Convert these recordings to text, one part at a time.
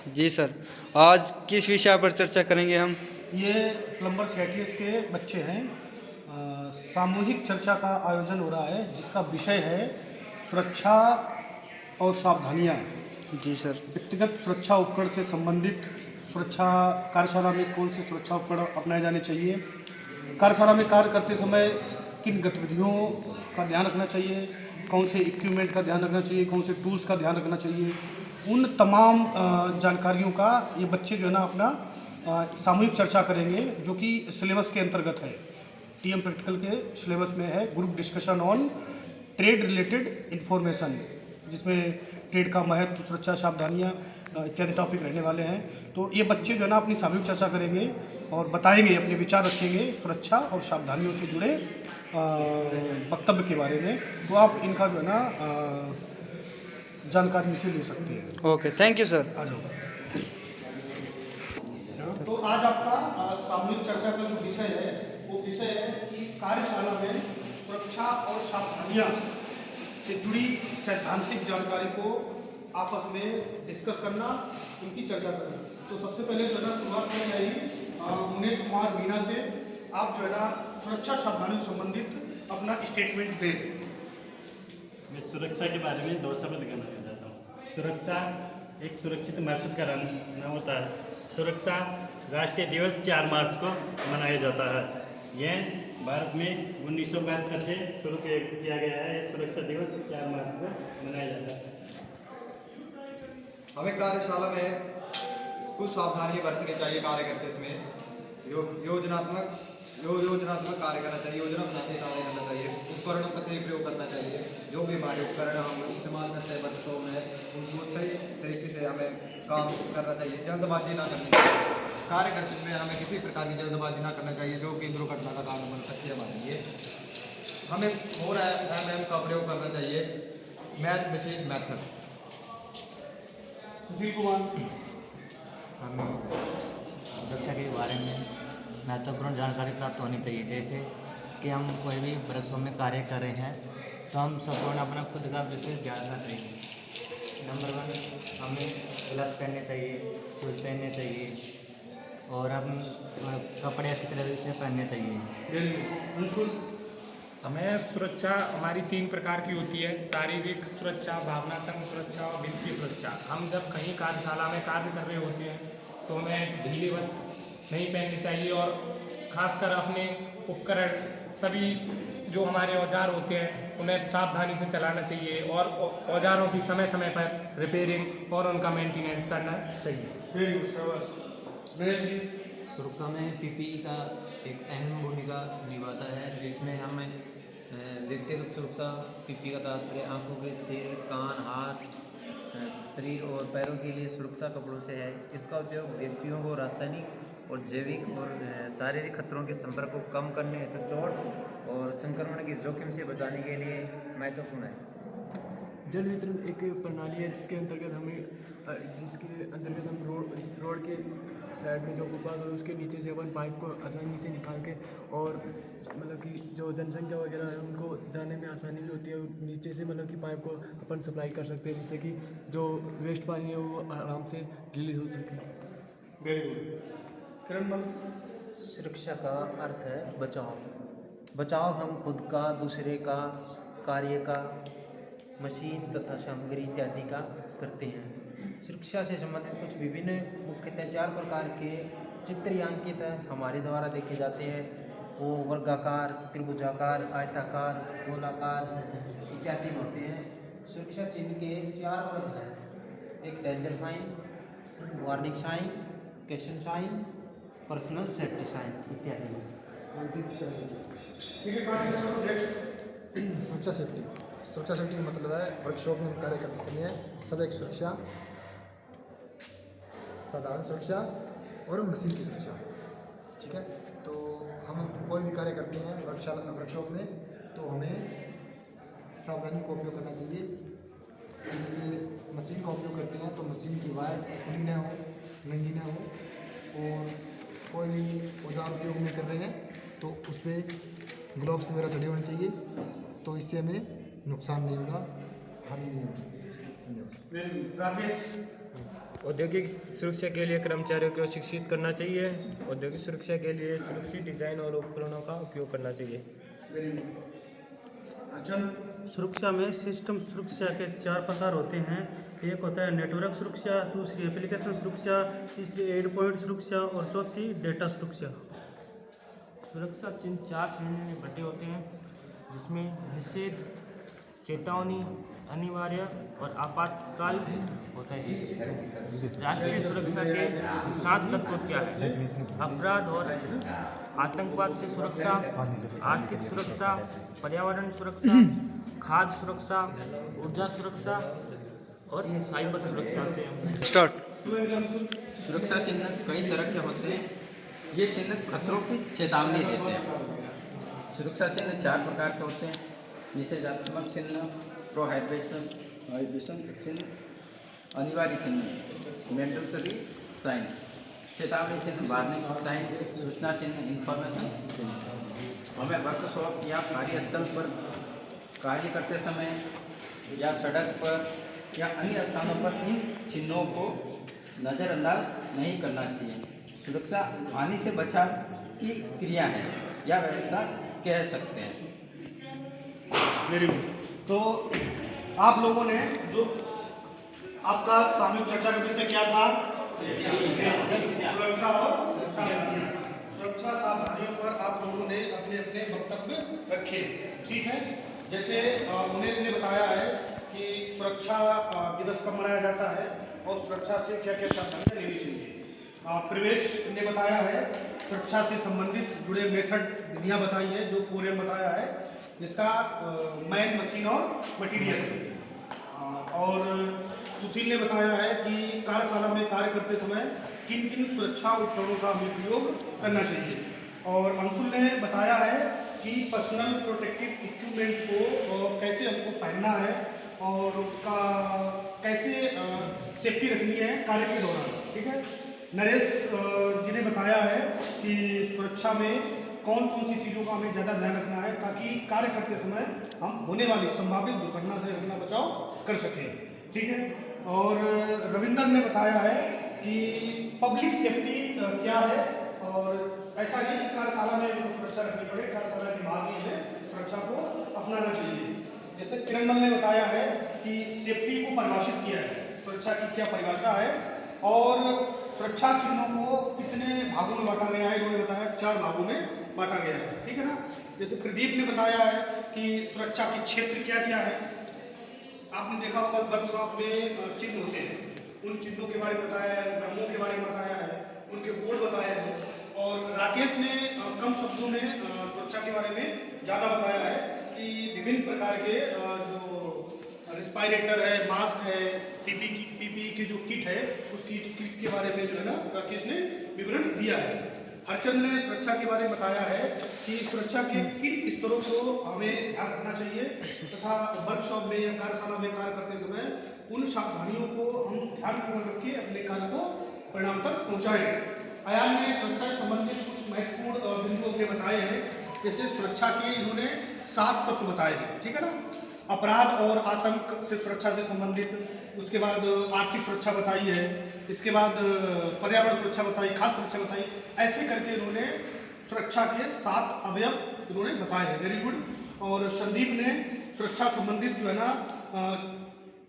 जी sir, आज किस विषय पर चर्चा करेंगे हम? ये प्लम्बर सीआईटीएस के बच्चे हैं। सामूहिक चर्चा का आयोजन हो रहा है जिसका विषय है सुरक्षा और सावधानियाँ। जी सर। व्यक्तिगत सुरक्षा उपकरण से संबंधित सुरक्षा कार्यशाला में कौन से सुरक्षा उपकरण अपनाए जाने चाहिए, कार्यशाला में कार्य करते समय किन गतिविधियों का ध्यान रखना चाहिए, कौन से इक्विपमेंट का ध्यान रखना चाहिए, कौन से टूल्स का ध्यान रखना चाहिए, उन तमाम जानकारियों का ये बच्चे जो है ना अपना सामूहिक चर्चा करेंगे, जो कि सिलेबस के अंतर्गत है। टीएम प्रैक्टिकल के सिलेबस में है group discussion on trade related information, जिसमें ट्रेड का महत्व, सुरक्षा, सावधानियाँ इत्यादि टॉपिक रहने वाले हैं। तो ये बच्चे जो है ना अपनी सामूहिक चर्चा करेंगे और बताएंगे, अपने विचार रखेंगे सुरक्षा और सावधानियों से जुड़े वक्तव्य के बारे में। तो आप इनका जो है ना जानकारी इसे ले सकते हैं। Okay, thank you sir. आ जाओ। तो आज आपका सामूहिक चर्चा का जो विषय है वो विषय है कि कार्यशाला में सुरक्षा और सावधानियाँ से जुड़ी सैद्धांतिक जानकारी को आपस में डिस्कस करना, उनकी चर्चा करना। तो सबसे पहले जो है ना शुरुआत की जाएगी मुनेश कुमार मीना से। आप जो है ना सुरक्षा सावधानी से संबंधित अपना स्टेटमेंट दें। मैं सुरक्षा के बारे में 2 शब्द कहना चाहता हूँ। सुरक्षा एक सुरक्षित महसूस कराना होता है। सुरक्षा राष्ट्रीय दिवस 4 मार्च को मनाया जाता है। यह भारत में 1972 से शुरू किया गया है। सुरक्षा दिवस 4 मार्च को मनाया जाता है। हमें कार्यशाला में कुछ सावधानियां बरतनी चाहिए कार्य करते समय। योजनात्मक कार्य करना चाहिए, योजना बनाते कार्य करना चाहिए, उपकरणों का सही प्रयोग करना चाहिए। जो भी हमारे उपकरण हम इस्तेमाल करते हैं बच्चों में, उनको सही तरीके से हमें काम करना चाहिए। जल्दबाजी ना करनी चाहिए। कार्य करते समय हमें किसी प्रकार की जल्दबाजी ना करना चाहिए जो कि दुर्घटना का कारण बन सकती है हमारे लिए। हमें 4M का प्रयोग करना चाहिए, man machine method. Sushil Kumar. हमें सुरक्षा के बारे में महत्वपूर्ण जानकारी प्राप्त होनी चाहिए। जैसे कि हम कोई भी वृक्षों में कार्य कर रहे हैं तो हम संपूर्ण अपना खुद का विशेष ध्यान रखना चाहिए। नंबर 1, हमें ग्लव्स पहनने चाहिए, शूज पहनने चाहिए और हम कपड़े अच्छी तरह से पहनने चाहिए। हमें सुरक्षा हमारी 3 प्रकार की होती है: शारीरिक सुरक्षा, भावनात्मक सुरक्षा और वित्तीय सुरक्षा। हम जब कहीं कार्यशाला में कार्य कर रहे होते हैं तो हमें ढीले वस्त्र नहीं पहनने चाहिए और खासकर अपने उपकरण, सभी जो हमारे औजार होते हैं उन्हें सावधानी से चलाना चाहिए और औजारों की समय समय पर रिपेयरिंग और उनका मेंटेनेंस करना चाहिए। सुरक्षा में पीपीई का एक अहम भूमिका निभाता है, जिसमें हमें व्यक्तिगत सुरक्षा पीपीई का तात्पर्य आंखों के सिर, कान, हाथ, शरीर और पैरों के लिए सुरक्षा कपड़ों से है। इसका उपयोग व्यक्तियों को रासायनिक और जैविक और शारीरिक खतरों के संपर्क को कम करने हेतु चोट और संक्रमण के जोखिम से बचाने के लिए महत्वपूर्ण है। जल वितरण एक प्रणाली है जिसके अंतर्गत हम रोड के साइड में जो फुटपाथ है उसके नीचे से अपन पाइप को आसानी से निकाल के, और मतलब कि जो जनसंख्या वगैरह है उनको जाने में आसानी भी होती है। नीचे से मतलब कि पाइप को अपन सप्लाई कर सकते हैं जिससे कि जो वेस्ट पानी है वो आराम से रिलीज हो सके। Very good. किरण। सुरक्षा का अर्थ है बचाव हम खुद का, दूसरे का, कार्य का, मशीन तथा सामग्री इत्यादि का करते हैं। सुरक्षा से संबंधित कुछ विभिन्न मुख्यतः 4 प्रकार के चित्रयांकित हमारे द्वारा देखे जाते हैं। वो वर्गाकार, त्रिभुजाकार, आयताकार, गोलाकार इत्यादि होते हैं। सुरक्षा चिन्ह के 4 वर्ग हैं: एक danger sign, warning sign, question sign, personal safety sign इत्यादि। सुरक्षा सेफ्टी का मतलब है वर्कशॉप में कार्य करते समय सड़क सुरक्षा, साधारण सुरक्षा और मशीन की सुरक्षा। ठीक है, तो हम कोई भी कार्य करते हैं वर्कशॉप में तो हमें सावधानी का उपयोग करना चाहिए। जैसे मशीन का उपयोग करते हैं तो मशीन की वायर खुली ना हो, नंगी ना हो, और कोई भी औजार उपयोग में कर रहे हैं तो उस पर ग्लोव्स वगैरह चढ़े होने चाहिए, तो इससे हमें नुकसान नहीं होगा, हानि नहीं होगी। राकेश। औद्योगिक सुरक्षा के लिए कर्मचारियों को शिक्षित करना चाहिए। औद्योगिक सुरक्षा के लिए सुरक्षित डिजाइन और उपकरणों का उपयोग करना चाहिए। सुरक्षा में सिस्टम सुरक्षा के 4 प्रकार होते हैं। एक होता है नेटवर्क सुरक्षा, दूसरी एप्लीकेशन सुरक्षा, तीसरी एंड पॉइंट सुरक्षा और चौथी डेटा सुरक्षा। सुरक्षा चिन्ह 4 श्रेणी में बटे होते हैं, जिसमें निषेध, चेतावनी, अनिवार्य और आपातकाल होता है। राष्ट्रीय सुरक्षा के 7 तत्व क्या है? अपराध और आतंकवाद से सुरक्षा, आर्थिक सुरक्षा, पर्यावरण सुरक्षा, खाद्य सुरक्षा, ऊर्जा सुरक्षा और साइबर सुरक्षा से। स्टार्ट। सुरक्षा चिन्ह कई तरह के होते हैं। ये चिन्ह खतरों की चेतावनी देते हैं। सुरक्षा चिन्ह 4 प्रकार के होते हैं। निषेधात्मक चिन्ह, प्रोहाइबिशन चिन्ह, अनिवार्य चिन्ह, मैंडेटरी साइन, चेतावनी चिन्ह, वार्निंग साइन, सूचना चिन्ह, इंफॉर्मेशन चिन्ह। हमें वर्कशॉप या कार्यस्थल पर कार्य करते समय या सड़क पर या अन्य स्थानों पर इन चिन्हों को नज़रअंदाज नहीं करना चाहिए। सुरक्षा हानि से बचाव की क्रिया है या व्यवस्था कह सकते हैं। Very good. तो आप लोगों ने जो आपका सामूहिक चर्चा का विषय क्या था? सुरक्षा और सुरक्षा सावधानियों पर आप लोगों ने अपने अपने वक्तव्य रखे। ठीक है, जैसे उमेश ने बताया है कि सुरक्षा दिवस कब मनाया जाता है और सुरक्षा से क्या क्या सावधानियां लेनी चाहिए। प्रवेश ने बताया है सुरक्षा से संबंधित जुड़े मेथड विधियां बताई हैं, जो 4M बताया है, जिसका मैन, मशीन और मटेरियल। और सुशील ने बताया है कि कार्यशाला में कार्य करते समय किन किन सुरक्षा उपकरणों का हमें प्रयोग करना चाहिए। और अंशुल ने बताया है कि पर्सनल प्रोटेक्टिव इक्विपमेंट को कैसे हमको पहनना है और उसका कैसे सेफ्टी रखनी है कार्य के दौरान। ठीक है, नरेश जी ने बताया है कि सुरक्षा में कौन कौन सी चीज़ों का हमें ज़्यादा ध्यान रखना है ताकि कार्य करते समय हम होने वाली संभावित दुर्घटना से अपना बचाव कर सकें। ठीक है, और रविंदर ने बताया है कि पब्लिक सेफ्टी क्या है और ऐसा नहीं कि कार्यशाला में उनको सुरक्षा रखनी पड़े, कार्यशाला के बाद ही हमें सुरक्षा को अपनाना चाहिए। जैसे किरणमल ने बताया है कि सेफ्टी को परिभाषित किया है, सुरक्षा की क्या परिभाषा है और सुरक्षा चिन्हों को कितने भागों में बांटा गया है। इन्होंने बताया 4 भागों में बांटा गया है। ठीक है ना। जैसे प्रदीप ने बताया है कि सुरक्षा के क्षेत्र क्या क्या है। आपने देखा होगा वर्कशॉप में चिन्ह होते हैं, उन चिन्हों के बारे में बताया है, रंगों के बारे में बताया है, उनके बोर्ड बताए हैं। और राकेश ने कम शब्दों में सुरक्षा के बारे में ज़्यादा बताया है कि विभिन्न प्रकार के जो रिस्पायरेटर है, मास्क है, पीपी की जो किट है, उसकी किट के बारे में जो है ना राकेश ने विवरण दिया है। हरचंद ने सुरक्षा के बारे में बताया है कि सुरक्षा के किन स्तरों को हमें ध्यान रखना चाहिए तथा वर्कशॉप में या कार्यशाला में कार्य करते समय उन सावधानियों को हम ध्यान में रख के अपने कार्य को परिणाम तक पहुँचाएं। अयान ने सुरक्षा से संबंधित कुछ महत्वपूर्ण बिंदु अपने बताए हैं। जैसे सुरक्षा के इन्होंने 7 तत्व बताए हैं। ठीक है ना। अपराध और आतंक से सुरक्षा से संबंधित, उसके बाद आर्थिक सुरक्षा बताई है, इसके बाद पर्यावरण सुरक्षा बताई, खाद्य सुरक्षा बताई। ऐसे करके इन्होंने सुरक्षा के 7 अवयव इन्होंने बताए हैं। Very good. और संदीप ने सुरक्षा संबंधित जो है ना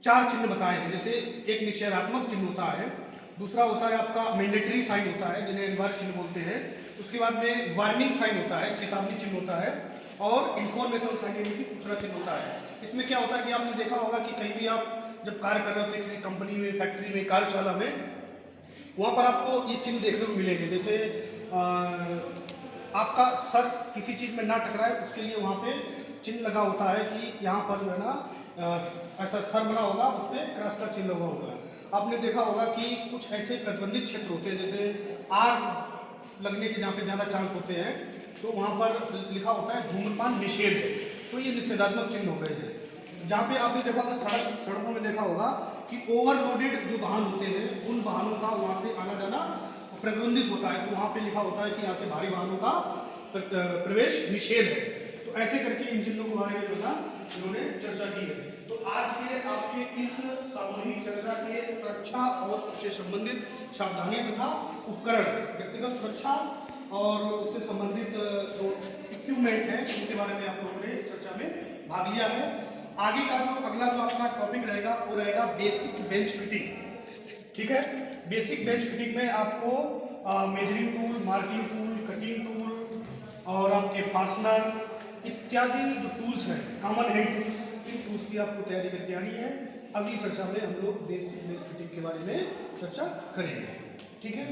4 चिन्ह बताए हैं। जैसे एक निषेधात्मक चिन्ह होता है, दूसरा होता है आपका मैंडेटरी साइन होता है जिन्हें अनिवार्य चिन्ह बोलते हैं, उसके बाद में वार्निंग साइन होता है, चेतावनी चिन्ह होता है, और इंफॉर्मेशन साइन यानी कि सूचना चिन्ह होता है। इसमें क्या होता है कि आपने देखा होगा कि कहीं भी आप जब कार्य कर रहे होते हैं किसी कंपनी में, फैक्ट्री में, कार्यशाला में, वहाँ पर आपको ये चिन्ह देखने को मिलेंगे। जैसे आपका सर किसी चीज़ में ना टकराए उसके लिए वहाँ पे चिन्ह लगा होता है कि यहाँ पर जो है ना ऐसा सर बना होगा, उस पर क्रॉस का चिन्ह लगा होगा। आपने देखा होगा कि कुछ ऐसे प्रतिबंधित क्षेत्र होते हैं जैसे आग लगने के जहाँ पे ज़्यादा चांस होते हैं, तो वहाँ पर लिखा होता है धूम्रपान निषेध, तो ये निषेधात्मक चिन्ह हो गए हैं। जहाँ पे आपने देखा होगा सड़कों में देखा होगा कि ओवरलोडेड जो वाहन होते हैं उन वाहनों का वहाँ से आना जाना प्रतिबंधित होता है, तो वहाँ पे लिखा होता है कि यहाँ से भारी वाहनों का प्रवेश निषेध है। तो ऐसे करके इन चिन्हों के बारे में जो था इन्होंने चर्चा की है। तो आज के आपके इस सामूहिक चर्चा के सुरक्षा और उससे संबंधित सावधानियां तथा उपकरण, व्यक्तिगत सुरक्षा और उससे संबंधित जो इक्विपमेंट है उनके बारे में आप लोगों ने इस चर्चा में भाग लिया है। आगे का जो अगला जो आपका टॉपिक रहेगा वो रहेगा बेसिक बेंच फिटिंग। ठीक है, बेसिक बेंच फिटिंग में आपको measuring tool, marking tool, cutting tool और आपके फास्टनर इत्यादि जो टूल्स हैं, कॉमन हैंड टूल्स, इन टूल्स की आपको तैयारी करके आनी है। अगली चर्चा में हम लोग बेसिक बेंच फिटिंग के बारे में चर्चा करेंगे। ठीक है।